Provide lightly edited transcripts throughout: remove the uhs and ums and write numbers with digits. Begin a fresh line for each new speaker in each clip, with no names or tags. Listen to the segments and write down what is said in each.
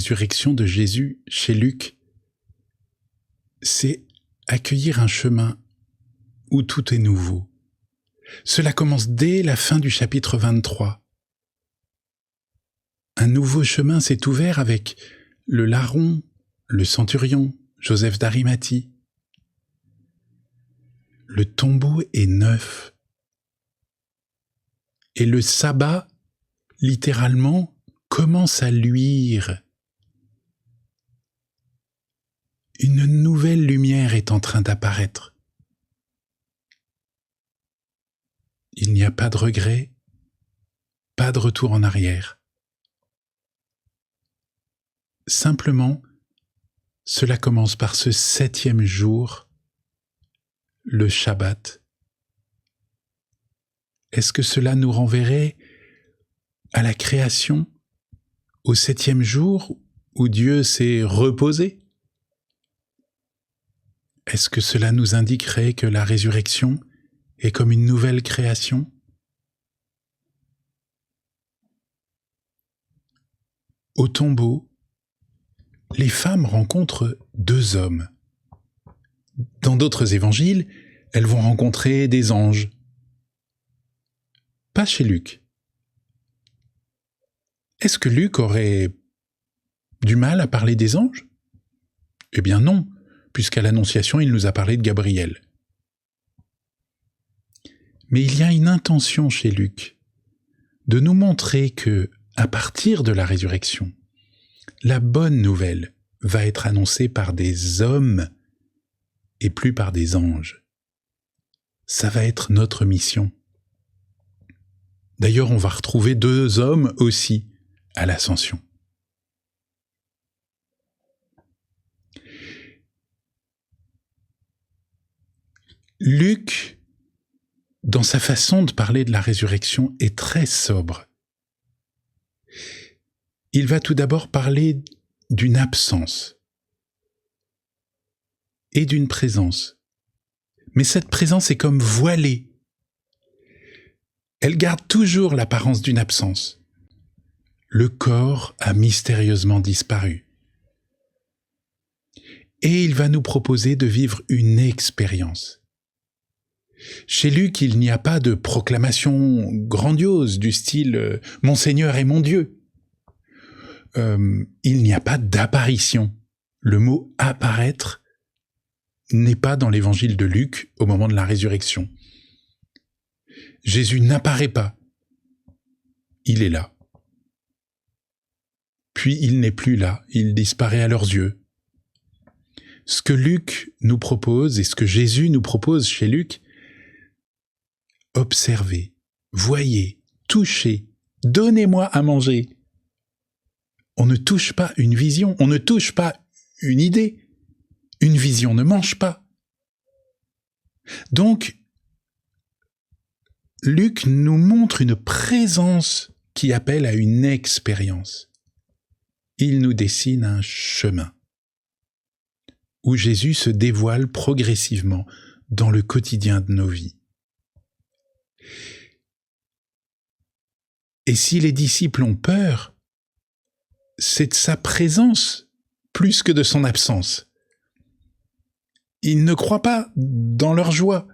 résurrection de Jésus chez Luc, c'est accueillir un chemin où tout est nouveau. Cela commence dès la fin du chapitre 23. Un nouveau chemin s'est ouvert avec le larron, le centurion, Joseph d'Arimathie. Le tombeau est neuf. Et le sabbat, littéralement, commence à luire. Une nouvelle lumière est en train d'apparaître. Il n'y a pas de regret, pas de retour en arrière. Simplement, cela commence par ce 7e jour, le Shabbat. Est-ce que cela nous renverrait à la création, au 7e jour où Dieu s'est reposé? Est-ce que cela nous indiquerait que la résurrection est comme une nouvelle création? Au tombeau, les femmes rencontrent 2 hommes. Dans d'autres évangiles, elles vont rencontrer des anges. Pas chez Luc. Est-ce que Luc aurait du mal à parler des anges? Eh bien non, puisqu'à l'Annonciation, il nous a parlé de Gabriel. Mais il y a une intention chez Luc de nous montrer que, à partir de la résurrection, la bonne nouvelle va être annoncée par des hommes et plus par des anges. Ça va être notre mission. D'ailleurs, on va retrouver 2 hommes aussi à l'Ascension. Luc, dans sa façon de parler de la résurrection, est très sobre. Il va tout d'abord parler d'une absence et d'une présence. Mais cette présence est comme voilée. Elle garde toujours l'apparence d'une absence. Le corps a mystérieusement disparu. Et il va nous proposer de vivre une expérience. Chez Luc, il n'y a pas de proclamation grandiose du style « Mon Seigneur est mon Dieu ». Il n'y a pas d'apparition. Le mot « apparaître » n'est pas dans l'évangile de Luc au moment de la résurrection. Jésus n'apparaît pas. Il est là. Puis il n'est plus là, il disparaît à leurs yeux. Ce que Luc nous propose et ce que Jésus nous propose chez Luc, observez, voyez, touchez, donnez-moi à manger. On ne touche pas une vision, on ne touche pas une idée. Une vision ne mange pas. Donc, Luc nous montre une présence qui appelle à une expérience. Il nous dessine un chemin où Jésus se dévoile progressivement dans le quotidien de nos vies. Et si les disciples ont peur, c'est de sa présence plus que de son absence. Ils ne croient pas dans leur joie.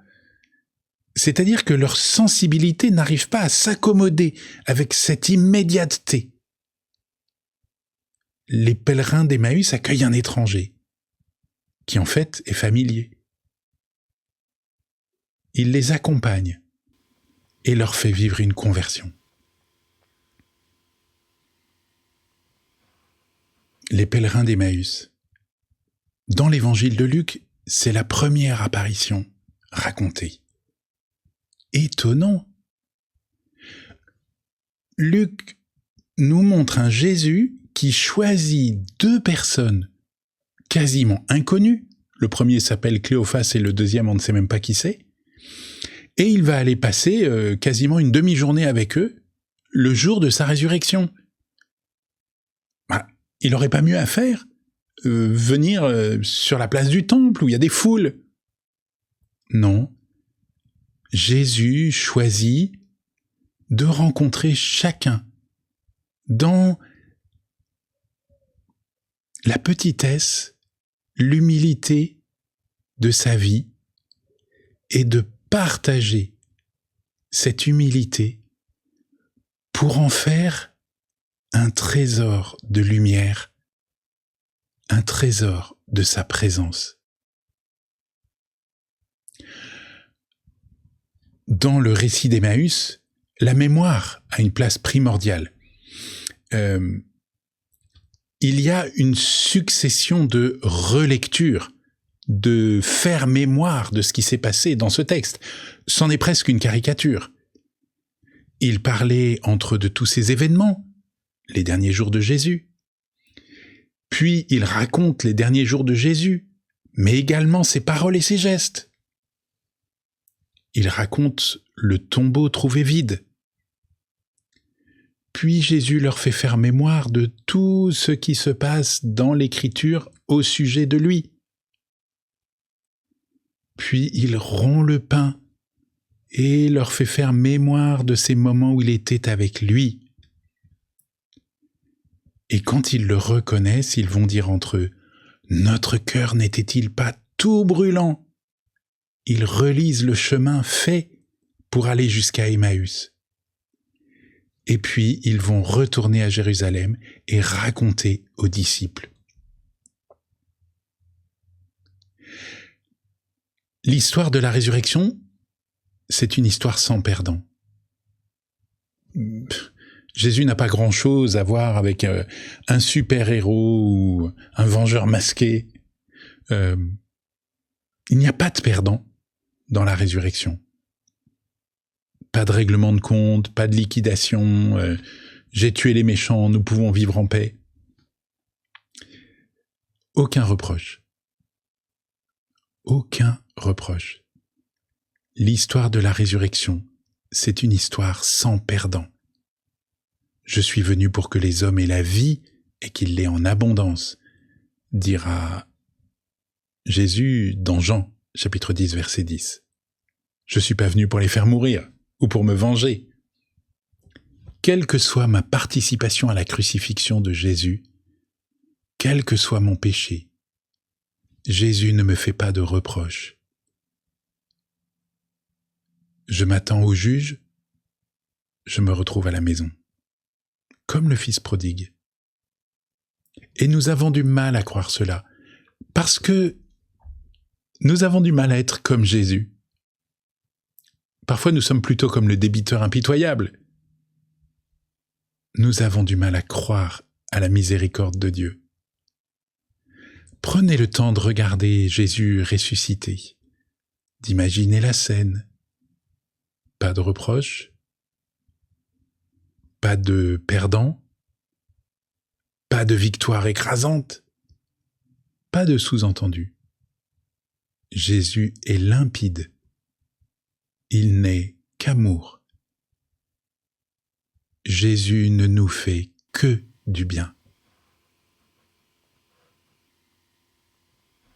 C'est-à-dire que leur sensibilité n'arrive pas à s'accommoder avec cette immédiateté. Les pèlerins d'Emmaüs accueillent un étranger, qui en fait est familier. Il les accompagne et leur fait vivre une conversion. Les pèlerins d'Emmaüs. Dans l'évangile de Luc, c'est la première apparition racontée. Étonnant. Luc nous montre un Jésus qui choisit 2 personnes quasiment inconnues. Le premier s'appelle Cléophas et le deuxième, on ne sait même pas qui c'est. Et il va aller passer quasiment une demi-journée avec eux le jour de sa résurrection. Il n'aurait pas mieux à faire venir sur la place du temple où il y a des foules. Non. Jésus choisit de rencontrer chacun dans la petitesse, l'humilité de sa vie et de partager cette humilité pour en faire un trésor de lumière, un trésor de sa présence. Dans le récit d'Emmaüs, la mémoire a une place primordiale. Il y a une succession de relectures, de faire mémoire de ce qui s'est passé dans ce texte. C'en est presque une caricature. Il parlait de tous ces événements, les derniers jours de Jésus. Puis il raconte les derniers jours de Jésus, mais également ses paroles et ses gestes. Il raconte le tombeau trouvé vide. Puis Jésus leur fait faire mémoire de tout ce qui se passe dans l'Écriture au sujet de lui. Puis il rompt le pain et leur fait faire mémoire de ces moments où il était avec lui. Et quand ils le reconnaissent, ils vont dire entre eux, « Notre cœur n'était-il pas tout brûlant ?» Ils relisent le chemin fait pour aller jusqu'à Emmaüs. Et puis, ils vont retourner à Jérusalem et raconter aux disciples. L'histoire de la résurrection, c'est une histoire sans perdant. Jésus n'a pas grand-chose à voir avec un super-héros ou un vengeur masqué. Il n'y a pas de perdant dans la résurrection. Pas de règlement de compte, pas de liquidation, j'ai tué les méchants, nous pouvons vivre en paix. Aucun reproche. Aucun reproche. L'histoire de la résurrection, c'est une histoire sans perdant. Je suis venu pour que les hommes aient la vie et qu'ils l'aient en abondance, dira Jésus dans Jean, chapitre 10, verset 10. Je suis pas venu pour les faire mourir ou pour me venger. Quelle que soit ma participation à la crucifixion de Jésus, quel que soit mon péché, Jésus ne me fait pas de reproches. Je m'attends au juge, je me retrouve à la maison, comme le fils prodigue. Et nous avons du mal à croire cela, parce que nous avons du mal à être comme Jésus. Parfois nous sommes plutôt comme le débiteur impitoyable. Nous avons du mal à croire à la miséricorde de Dieu. Prenez le temps de regarder Jésus ressuscité, d'imaginer la scène. Pas de reproche, pas de perdant, pas de victoire écrasante, pas de sous-entendu. Jésus est limpide. Il n'est qu'amour. Jésus ne nous fait que du bien.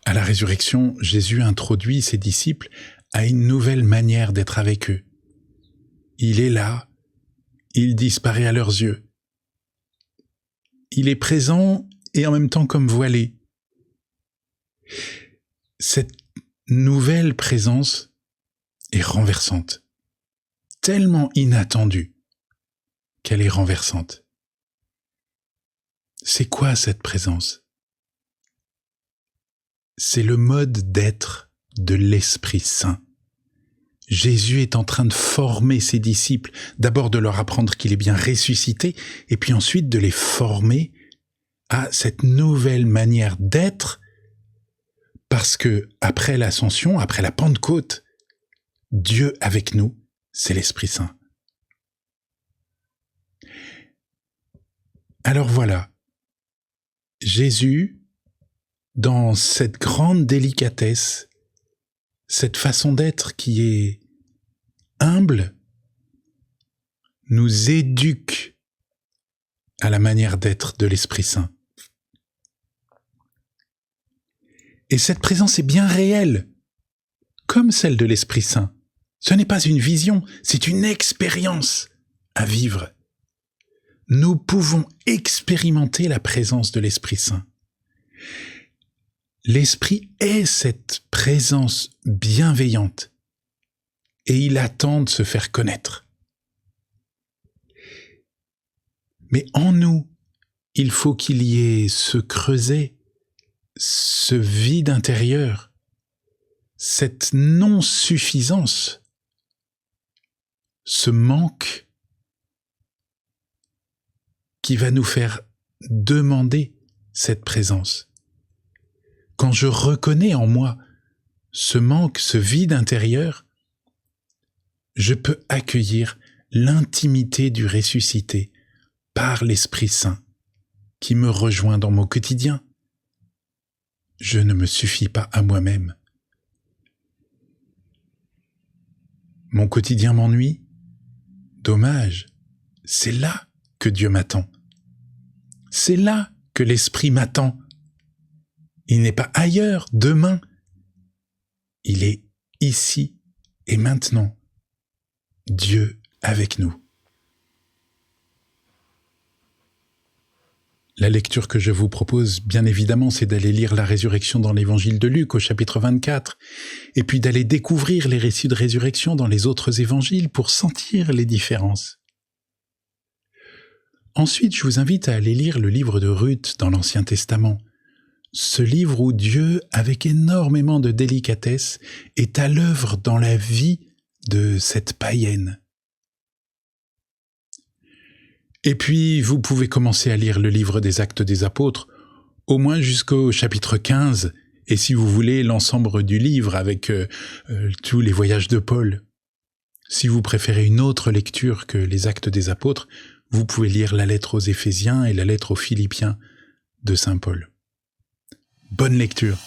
À la résurrection, Jésus introduit ses disciples à une nouvelle manière d'être avec eux. Il est là, il disparaît à leurs yeux. Il est présent et en même temps comme voilé. Cette nouvelle présence est renversante, tellement inattendue qu'elle est renversante. C'est quoi cette présence ? C'est le mode d'être de l'Esprit Saint. Jésus est en train de former ses disciples, d'abord de leur apprendre qu'il est bien ressuscité, et puis ensuite de les former à cette nouvelle manière d'être, parce que après l'ascension, après la Pentecôte, Dieu avec nous, c'est l'Esprit Saint. Alors voilà, Jésus, dans cette grande délicatesse, cette façon d'être qui est humble, nous éduque à la manière d'être de l'Esprit Saint. Et cette présence est bien réelle, comme celle de l'Esprit Saint. Ce n'est pas une vision, c'est une expérience à vivre. Nous pouvons expérimenter la présence de l'Esprit Saint. L'Esprit est cette présence bienveillante et il attend de se faire connaître. Mais en nous, il faut qu'il y ait ce creuset, ce vide intérieur, cette non-suffisance, ce manque qui va nous faire demander cette présence. Quand je reconnais en moi ce manque, ce vide intérieur, je peux accueillir l'intimité du ressuscité par l'Esprit Saint qui me rejoint dans mon quotidien. Je ne me suffis pas à moi-même. Mon quotidien m'ennuie? Dommage, c'est là que Dieu m'attend. C'est là que l'Esprit m'attend. Il n'est pas ailleurs, demain. Il est ici et maintenant. Dieu avec nous. La lecture que je vous propose, bien évidemment, c'est d'aller lire la résurrection dans l'évangile de Luc au chapitre 24, et puis d'aller découvrir les récits de résurrection dans les autres évangiles pour sentir les différences. Ensuite, je vous invite à aller lire le livre de Ruth dans l'Ancien Testament. Ce livre où Dieu, avec énormément de délicatesse, est à l'œuvre dans la vie de cette païenne. Et puis, vous pouvez commencer à lire le livre des Actes des Apôtres, au moins jusqu'au chapitre 15, et si vous voulez, l'ensemble du livre avec tous les voyages de Paul. Si vous préférez une autre lecture que les Actes des Apôtres, vous pouvez lire la lettre aux Éphésiens et la lettre aux Philippiens de saint Paul. Bonne lecture!